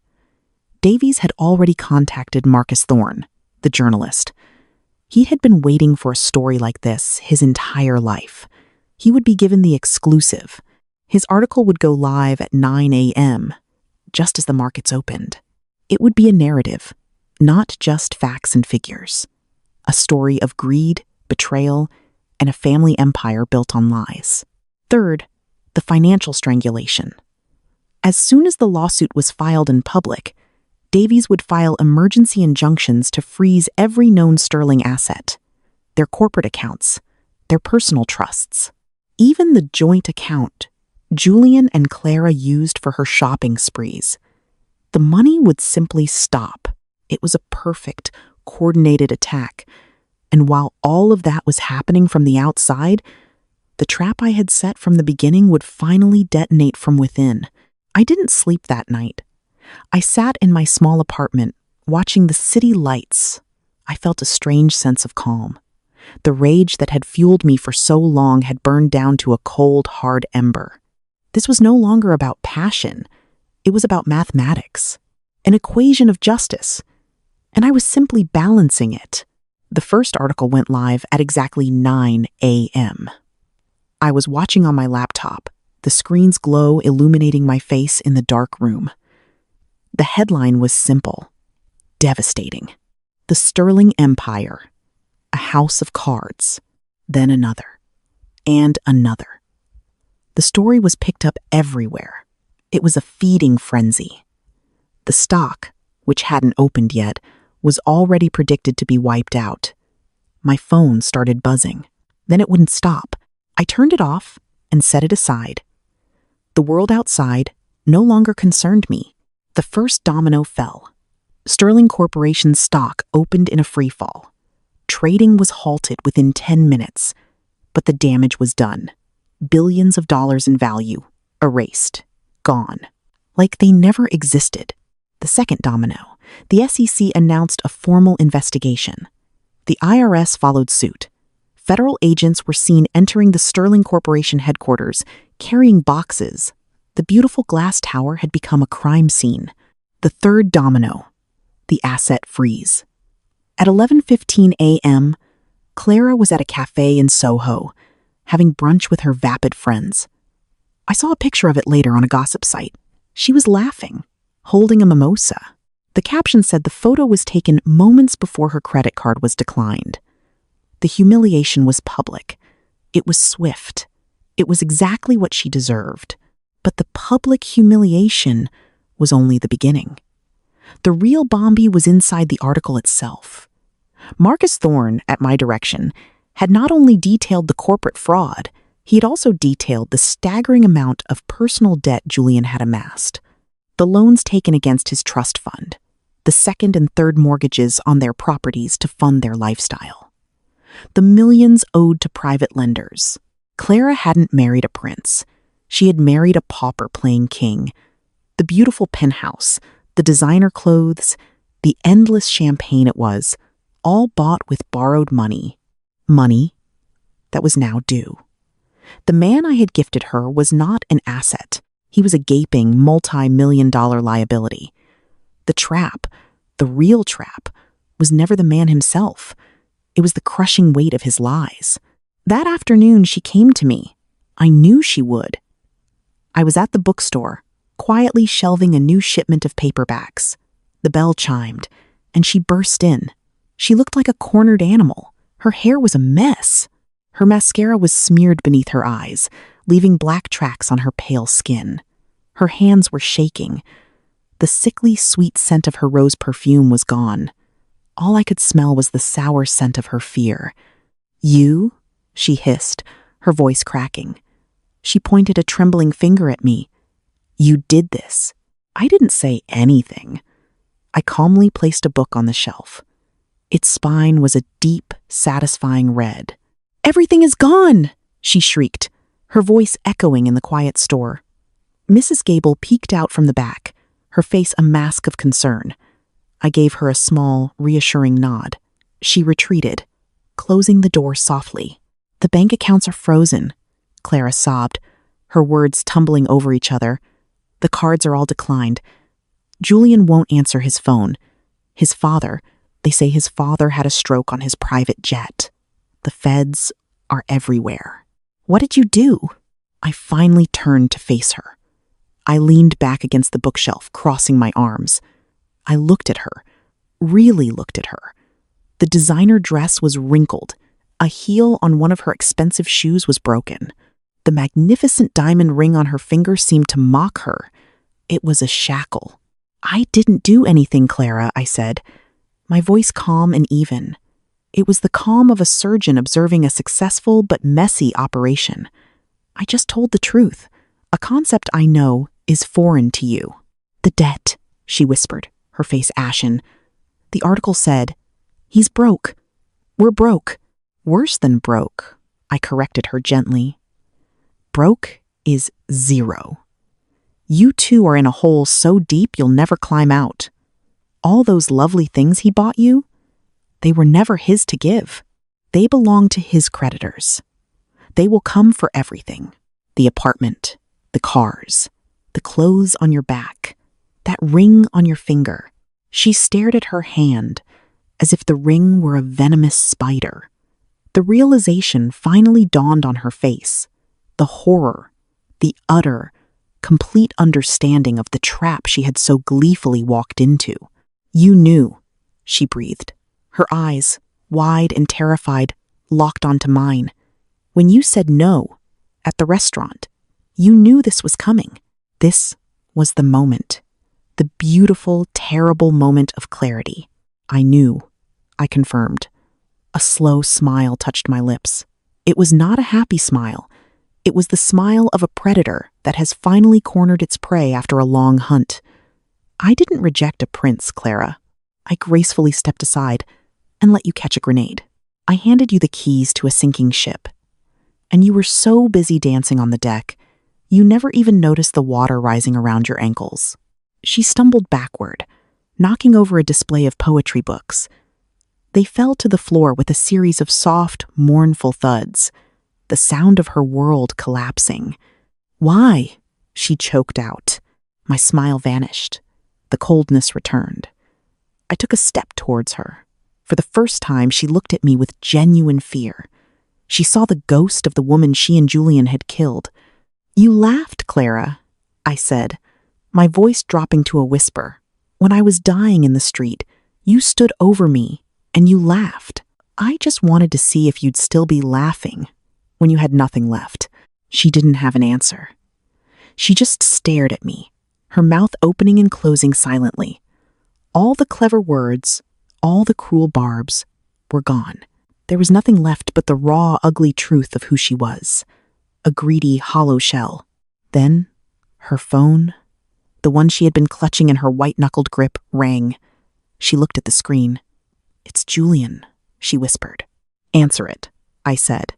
Davies had already contacted Marcus Thorne, the journalist. He had been waiting for a story like this his entire life. He would be given the exclusive. His article would go live at 9 a.m., just as the markets opened. It would be a narrative, not just facts and figures. A story of greed, betrayal, and a family empire built on lies. Third, the financial strangulation. As soon as the lawsuit was filed in public, Davies would file emergency injunctions to freeze every known Sterling asset, their corporate accounts, their personal trusts, even the joint account Julian and Clara used for her shopping sprees. The money would simply stop. It was a perfect, coordinated attack. And while all of that was happening from the outside, the trap I had set from the beginning would finally detonate from within. I didn't sleep that night. I sat in my small apartment, watching the city lights. I felt a strange sense of calm. The rage that had fueled me for so long had burned down to a cold, hard ember. This was no longer about passion. It was about mathematics, an equation of justice. And I was simply balancing it. The first article went live at exactly 9 a.m. I was watching on my laptop, the screen's glow illuminating my face in the dark room. The headline was simple, devastating. The Sterling Empire. A house of cards. Then another. And another. The story was picked up everywhere. It was a feeding frenzy. The stock, which hadn't opened yet, was already predicted to be wiped out. My phone started buzzing. Then it wouldn't stop. I turned it off and set it aside. The world outside no longer concerned me. The first domino fell. Sterling Corporation's stock opened in a freefall. Trading was halted within 10 minutes, but the damage was done. Billions of dollars in value, erased, gone, like they never existed. The second domino, the SEC announced a formal investigation. The IRS followed suit. Federal agents were seen entering the Sterling Corporation headquarters, carrying boxes. The beautiful glass tower had become a crime scene. The third domino, the asset freeze. At 11:15 a.m., Clara was at a cafe in Soho, having brunch with her vapid friends. I saw a picture of it later on a gossip site. She was laughing, holding a mimosa. The caption said the photo was taken moments before her credit card was declined. The humiliation was public. It was swift. It was exactly what she deserved. But the public humiliation was only the beginning. The real Bombi was inside the article itself. Marcus Thorne, at my direction, had not only detailed the corporate fraud, he had also detailed the staggering amount of personal debt Julian had amassed. The loans taken against his trust fund, the second and third mortgages on their properties to fund their lifestyle. The millions owed to private lenders. Clara hadn't married a prince. She had married a pauper playing king. The beautiful penthouse, the designer clothes, the endless champagne it was, all bought with borrowed money. Money that was now due. The man I had gifted her was not an asset. He was a gaping, multi-million-dollar liability. The trap, the real trap, was never the man himself. It was the crushing weight of his lies. That afternoon, she came to me. I knew she would. I was at the bookstore, quietly shelving a new shipment of paperbacks. The bell chimed, and she burst in. She looked like a cornered animal. Her hair was a mess. Her mascara was smeared beneath her eyes, leaving black tracks on her pale skin. Her hands were shaking. The sickly sweet scent of her rose perfume was gone. All I could smell was the sour scent of her fear. "You?" she hissed, her voice cracking. She pointed a trembling finger at me. "You did this." I didn't say anything. I calmly placed a book on the shelf. Its spine was a deep, satisfying red. "Everything is gone!" she shrieked, her voice echoing in the quiet store. Mrs. Gable peeked out from the back, her face a mask of concern. I gave her a small, reassuring nod. She retreated, closing the door softly. "The bank accounts are frozen," Clara sobbed, her words tumbling over each other. "The cards are all declined. Julian won't answer his phone. His father, they say his father had a stroke on his private jet. The feds are everywhere." "What did you do?" I finally turned to face her. I leaned back against the bookshelf, crossing my arms. I looked at her, really looked at her. The designer dress was wrinkled. A heel on one of her expensive shoes was broken. The magnificent diamond ring on her finger seemed to mock her. It was a shackle. "I didn't do anything, Clara," I said, my voice calm and even. It was the calm of a surgeon observing a successful but messy operation. "I just told the truth, a concept I know is foreign to you." "The debt," she whispered, her face ashen. "The article said, he's broke. We're broke." "Worse than broke," I corrected her gently. "Broke is zero. You two are in a hole so deep you'll never climb out. All those lovely things he bought you, they were never his to give. They belong to his creditors. They will come for everything. The apartment, the cars, the clothes on your back, that ring on your finger." She stared at her hand as if the ring were a venomous spider. The realization finally dawned on her face. The horror, the utter, complete understanding of the trap she had so gleefully walked into. "You knew," she breathed. Her eyes, wide and terrified, locked onto mine. When you said no, at the restaurant, you knew this was coming. This was the moment. The beautiful, terrible moment of clarity. I knew. I confirmed. A slow smile touched my lips. It was not a happy smile. It was the smile of a predator that has finally cornered its prey after a long hunt. I didn't reject a prince, Clara. I gracefully stepped aside and let you catch a grenade. I handed you the keys to a sinking ship. And you were so busy dancing on the deck, you never even noticed the water rising around your ankles. She stumbled backward, knocking over a display of poetry books. They fell to the floor with a series of soft, mournful thuds, the sound of her world collapsing. "Why?" she choked out. My smile vanished. The coldness returned. I took a step towards her. For the first time, she looked at me with genuine fear. She saw the ghost of the woman she and Julian had killed. "You laughed, Clara," I said, my voice dropping to a whisper. "When I was dying in the street, you stood over me and you laughed. I just wanted to see if you'd still be laughing when you had nothing left." She didn't have an answer. She just stared at me, her mouth opening and closing silently. All the clever words, all the cruel barbs, were gone. There was nothing left but the raw, ugly truth of who she was. A greedy, hollow shell. Then, her phone, the one she had been clutching in her white-knuckled grip, rang. She looked at the screen. "It's Julian," she whispered. "Answer it," I said.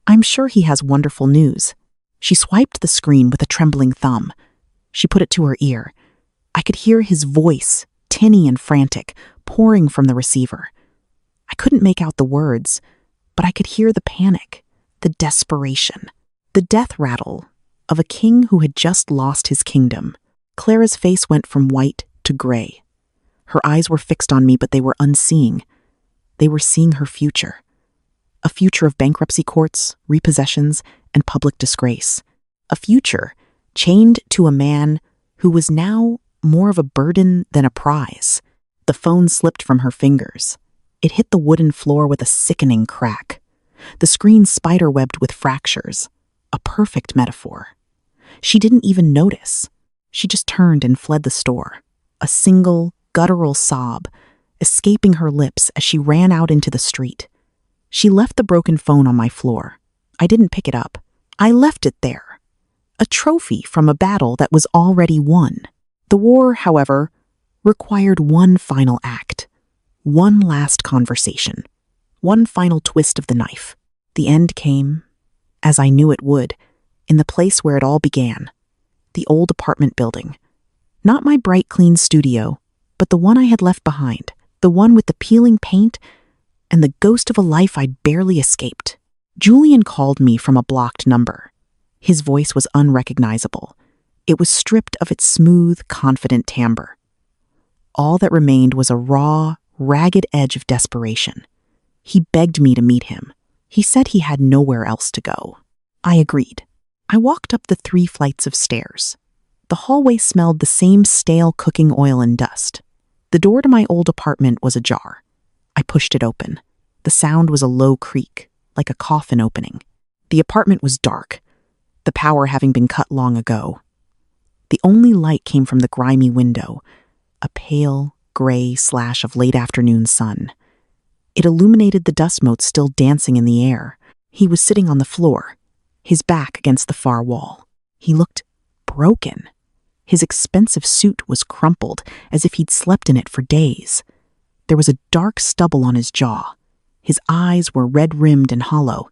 "I'm sure he has wonderful news." She swiped the screen with a trembling thumb. She put it to her ear. I could hear his voice, tinny and frantic, pouring from the receiver. I couldn't make out the words, but I could hear the panic, the desperation, the death rattle of a king who had just lost his kingdom. Clara's face went from white to gray. Her eyes were fixed on me, but they were unseeing. They were seeing her future. A future of bankruptcy courts, repossessions, and public disgrace. A future chained to a man who was now more of a burden than a prize. The phone slipped from her fingers. It hit the wooden floor with a sickening crack. The screen spiderwebbed with fractures. A perfect metaphor. She didn't even notice. She just turned and fled the store. A single, guttural sob, escaping her lips as she ran out into the street. She left the broken phone on my floor. I didn't pick it up. I left it there. A trophy from a battle that was already won. The war, however, required one final act. One last conversation. One final twist of the knife. The end came, as I knew it would, in the place where it all began. The old apartment building. Not my bright, clean studio, but the one I had left behind. The one with the peeling paint and the ghost of a life I'd barely escaped. Julian called me from a blocked number. His voice was unrecognizable. It was stripped of its smooth, confident timbre. All that remained was a raw, ragged edge of desperation. He begged me to meet him. He said he had nowhere else to go. I agreed. I walked up the 3 flights of stairs. The hallway smelled the same stale cooking oil and dust. The door to my old apartment was ajar. I pushed it open. The sound was a low creak, like a coffin opening. The apartment was dark, the power having been cut long ago. The only light came from the grimy window, a pale, gray slash of late afternoon sun. It illuminated the dust motes still dancing in the air. He was sitting on the floor, his back against the far wall. He looked broken. His expensive suit was crumpled, as if he'd slept in it for days. There was a dark stubble on his jaw. His eyes were red-rimmed and hollow.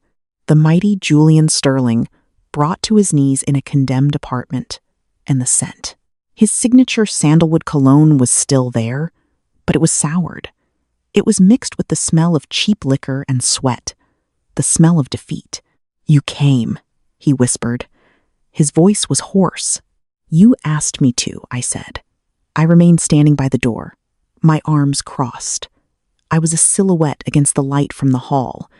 The mighty Julian Sterling, brought to his knees in a condemned apartment, and the scent. His signature sandalwood cologne was still there, but it was soured. It was mixed with the smell of cheap liquor and sweat, the smell of defeat. "You came," he whispered. His voice was hoarse. "You asked me to," I said. I remained standing by the door, my arms crossed. I was a silhouette against the light from the hall,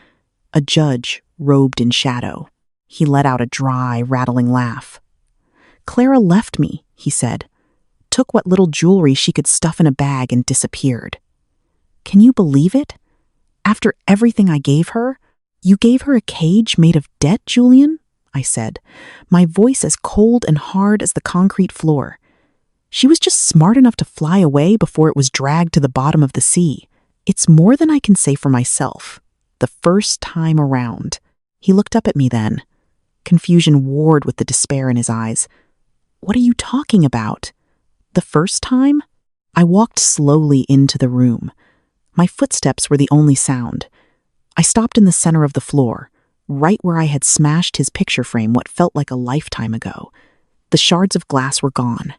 a judge robed in shadow. He let out a dry, rattling laugh. "Clara left me," he said, "took what little jewelry she could stuff in a bag and disappeared. Can you believe it? After everything I gave her? You gave her a cage made of debt, Julian? I said, my voice as cold and hard as the concrete floor. She was just smart enough to fly away before it was dragged to the bottom of the sea. It's more than I can say for myself. The first time around. He looked up at me then. Confusion warred with the despair in his eyes. What are you talking about? The first time? I walked slowly into the room. My footsteps were the only sound. I stopped in the center of the floor, right where I had smashed his picture frame what felt like a lifetime ago. The shards of glass were gone,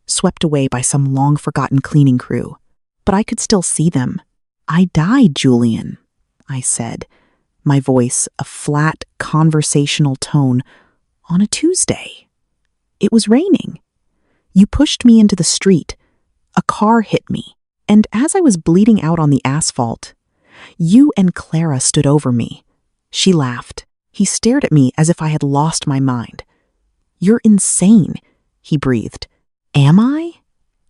swept away by some long-forgotten cleaning crew. But I could still see them. I died, Julian, I said, my voice a flat, conversational tone, on a Tuesday. It was raining. You pushed me into the street. A car hit me, and as I was bleeding out on the asphalt, you and Clara stood over me. She laughed. He stared at me as if I had lost my mind. You're insane, he breathed. Am I?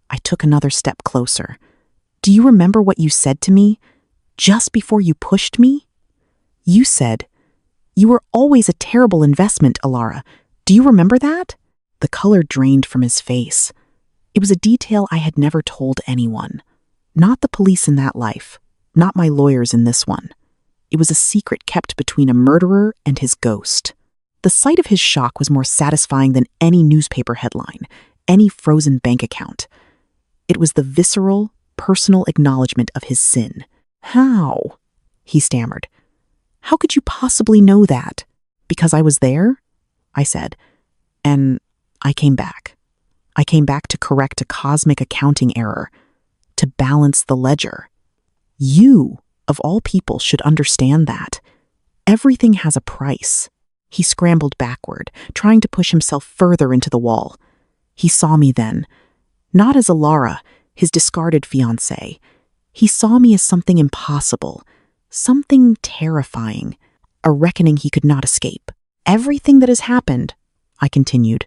I took another step closer. Do you remember what you said to me just before you pushed me? You said, you were always a terrible investment, Alara. Do you remember that? The color drained from his face. It was a detail I had never told anyone. Not the police in that life, not my lawyers in this one. It was a secret kept between a murderer and his ghost. The sight of his shock was more satisfying than any newspaper headline, any frozen bank account. It was the visceral, personal acknowledgement of his sin. How? He stammered. How could you possibly know that? Because I was there? I said. And I came back. I came back to correct a cosmic accounting error, to balance the ledger. You, of all people, should understand that. Everything has a price. He scrambled backward, trying to push himself further into the wall. He saw me then, not as Alara, his discarded fiancée. He saw me as something impossible, something terrifying, a reckoning he could not escape. Everything that has happened, I continued,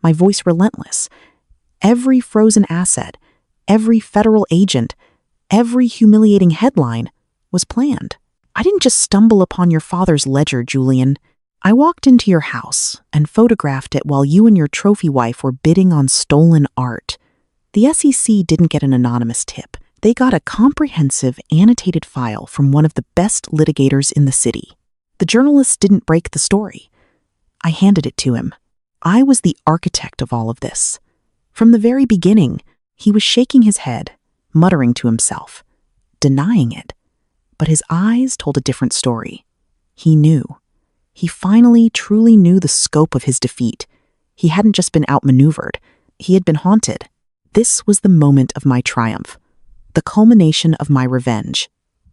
my voice relentless, every frozen asset, every federal agent, every humiliating headline was planned. I didn't just stumble upon your father's ledger, Julian. I walked into your house and photographed it while you and your trophy wife were bidding on stolen art. The SEC didn't get an anonymous tip. They got a comprehensive, annotated file from one of the best litigators in the city. The journalist didn't break the story. I handed it to him. I was the architect of all of this. From the very beginning, he was shaking his head, muttering to himself, denying it. But his eyes told a different story. He knew. He finally truly knew the scope of his defeat. He hadn't just been outmaneuvered. He had been haunted. This was the moment of my triumph, the culmination of my revenge.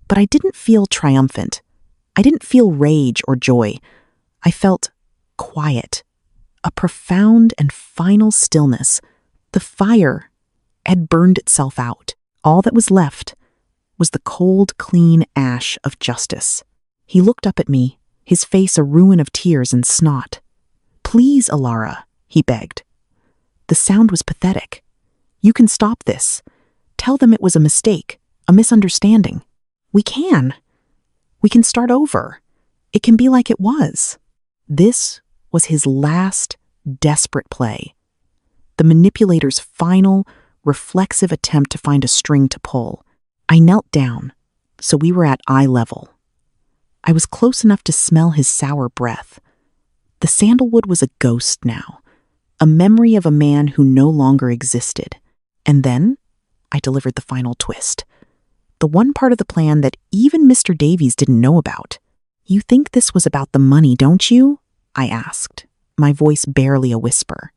But I didn't feel triumphant. I didn't feel rage or joy. I felt quiet, a profound and final stillness. The fire had burned itself out. All that was left was the cold, clean ash of justice. He looked up at me, his face a ruin of tears and snot. Please, Alara, he begged. The sound was pathetic. You can stop this. Tell them it was a mistake, a misunderstanding. We can. We can start over. It can be like it was. This was his last desperate play. The manipulator's final, reflexive attempt to find a string to pull. I knelt down, so we were at eye level. I was close enough to smell his sour breath. The sandalwood was a ghost now, a memory of a man who no longer existed. And then I delivered the final twist. The one part of the plan that even Mr. Davies didn't know about. You think this was about the money, don't you? I asked, my voice barely a whisper.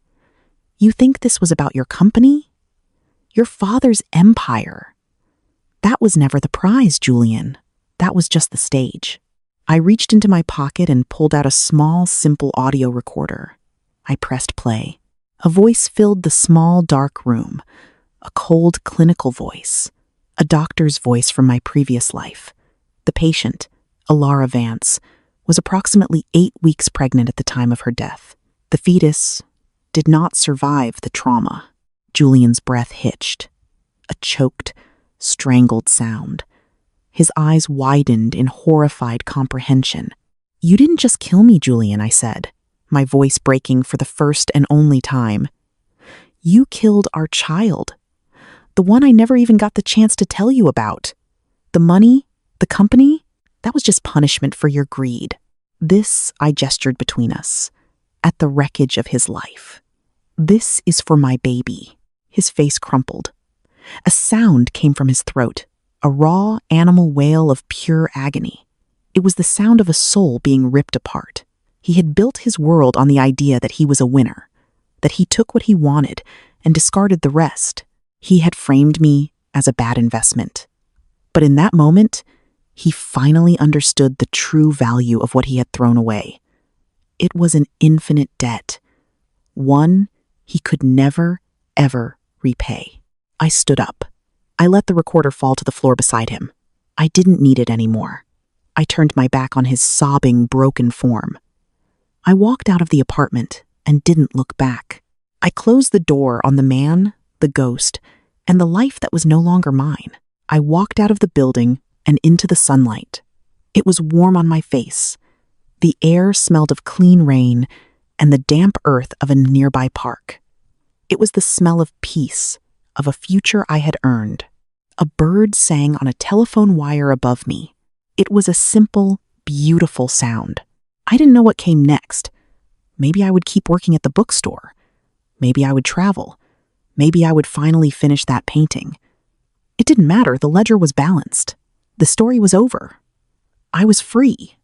You think this was about your company? Your father's empire. That was never the prize, Julian. That was just the stage. I reached into my pocket and pulled out a small, simple audio recorder. I pressed play. A voice filled the small, dark room. A cold, clinical voice. A doctor's voice from my previous life. The patient, Alara Vance, was approximately 8 weeks pregnant at the time of her death. The fetus did not survive the trauma. Julian's breath hitched. A choked, strangled sound. His eyes widened in horrified comprehension. "You didn't just kill me, Julian," I said, my voice breaking for the first and only time. "You killed our child. The one I never even got the chance to tell you about. The money, the company, that was just punishment for your greed. This," I gestured between us, "at the wreckage of his life. This is for my baby." His face crumpled. A sound came from his throat, a raw animal wail of pure agony. It was the sound of a soul being ripped apart. He had built his world on the idea that he was a winner, that he took what he wanted and discarded the rest. He had framed me as a bad investment. But in that moment, he finally understood the true value of what he had thrown away. It was an infinite debt, one he could never, ever repay. I stood up. I let the recorder fall to the floor beside him. I didn't need it anymore. I turned my back on his sobbing, broken form. I walked out of the apartment and didn't look back. I closed the door on the man, the ghost, and the life that was no longer mine. I walked out of the building and into the sunlight. It was warm on my face. The air smelled of clean rain and the damp earth of a nearby park. It was the smell of peace, of a future I had earned. A bird sang on a telephone wire above me. It was a simple, beautiful sound. I didn't know what came next. Maybe I would keep working at the bookstore. Maybe I would travel. Maybe I would finally finish that painting. It didn't matter, the ledger was balanced. The story was over. I was free.